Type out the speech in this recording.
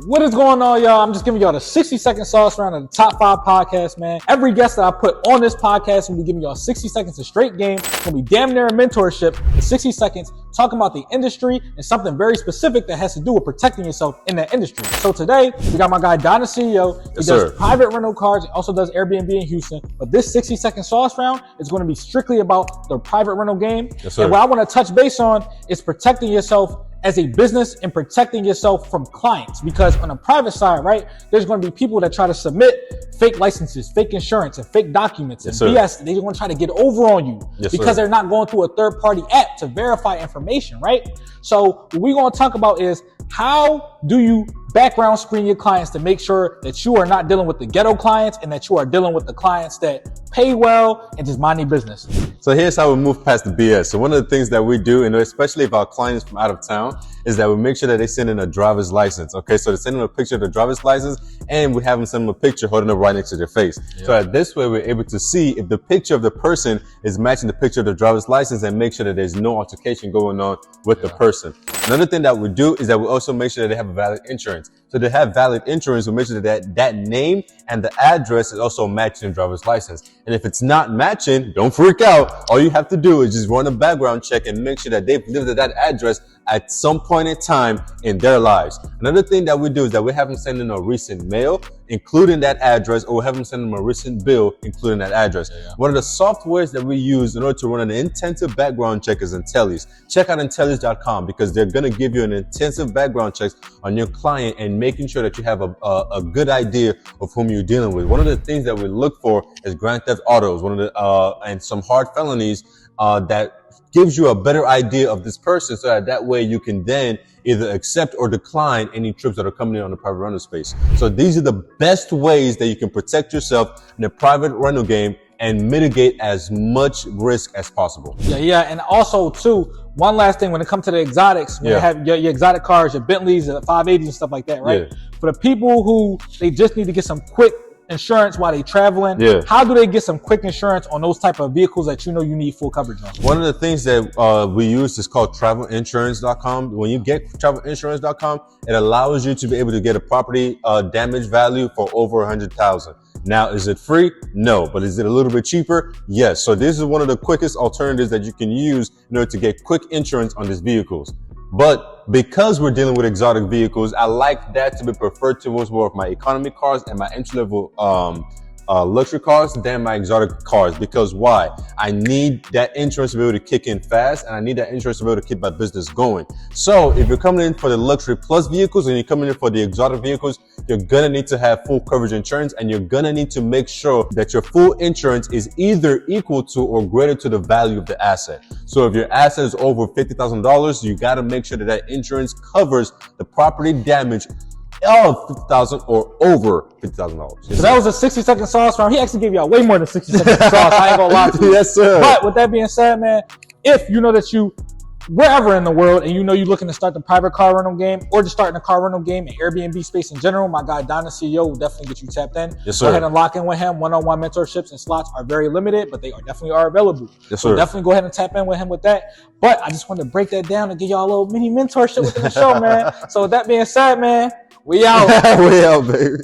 What is going on, y'all? I'm just giving y'all the 60-second sauce round of the top 5 podcasts, man. Every guest that I put on this podcast will be giving y'all 60 seconds of straight game. It's going to be damn near a mentorship in 60 seconds, talking about the industry and something very specific that has to do with protecting yourself in that industry. So today, we got my guy, Donna CEO. He does private rental cars. He also does Airbnb in Houston. But this 60-second sauce round is going to be strictly about the private rental game. And what I want to touch base on is protecting yourself as a business and protecting yourself from clients, because on the private side, right, there's going to be people that try to submit fake licenses, fake insurance, and fake documents and BS. They want to try to get over on you because they're not going through a third-party app to verify information, right? So what we're going to talk about is how do you background screen your clients to make sure that you are not dealing with the ghetto clients and that you are dealing with the clients that pay well and just mind their business. So here's how we move past the BS. So one of the things that we do, and especially if our clients from out of town, is that we make sure that they send in a driver's license. Okay, so they send them a picture of the driver's license, and we have them send them a picture holding it right next to their face. So that this way we're able to see if the picture of the person is matching the picture of the driver's license and make sure that there's no altercation going on with the person. Another thing that we do is that we also make sure that they have a valid insurance. So to have valid insurance, we make sure that that name and the address is also matching the driver's license. And if it's not matching, don't freak out. All you have to do is just run a background check and make sure that they've lived at that address at some point in time in their lives. Another thing that we do is that we have them send in a recent mail, including that address, or we have them send them a recent bill, including that address. One of the softwares that we use in order to run an intensive background check is Intellis. Check out Intellis.com because they're going to give you an intensive background check on your client and making sure that you have a good idea of whom you're dealing with. One of the things that we look for is grand theft autos, and some hard felonies that gives you a better idea of this person, so that way you can then either accept or decline any trips that are coming in on the private rental space. So these are the best ways that you can protect yourself in the private rental game and mitigate as much risk as possible. And also too, one last thing, when it comes to the exotics, when you have your exotic cars, your Bentleys, the 580s and stuff like that, right? For the people who they just need to get some quick insurance while they traveling, how do they get some quick insurance on those type of vehicles that you know you need full coverage on? One of the things that we use is called travelinsurance.com. When you get travelinsurance.com, it allows you to be able to get a property damage value for over 100,000. Now, is it free? No. But is it a little bit cheaper? Yes. So this is one of the quickest alternatives that you can use in order to get quick insurance on these vehicles. But because we're dealing with exotic vehicles, I like that to be preferred towards more of my economy cars and my entry-level luxury cars than my exotic cars. Because why? I need that insurance to be able to kick in fast, and I need that insurance to be able to keep my business going. So if you're coming in for the luxury plus vehicles and you're coming in for the exotic vehicles, you're gonna need to have full coverage insurance, and you're gonna need to make sure that your full insurance is either equal to or greater to the value of the asset. So if your asset is over $50,000, you gotta make sure that that insurance covers the property damage of $50,000 or over $50,000. So that was a 60-second sauce round. He actually gave y'all way more than 60 seconds sauce. I ain't gonna lie to you. Yes, sir. But with that being said, man, if you know that you wherever in the world and you know you're looking to start the private car rental game or just starting the car rental game and Airbnb space in general, my guy Donna CEO will definitely get you tapped in. Yes, sir. Go ahead and lock in with him. One-on-one mentorships and slots are very limited, but they definitely are available. Yes, so sir. Definitely go ahead and tap in with him with that. But I just wanted to break that down and give y'all a little mini mentorship within the show, man. So with that being said, man, we out. We out, baby.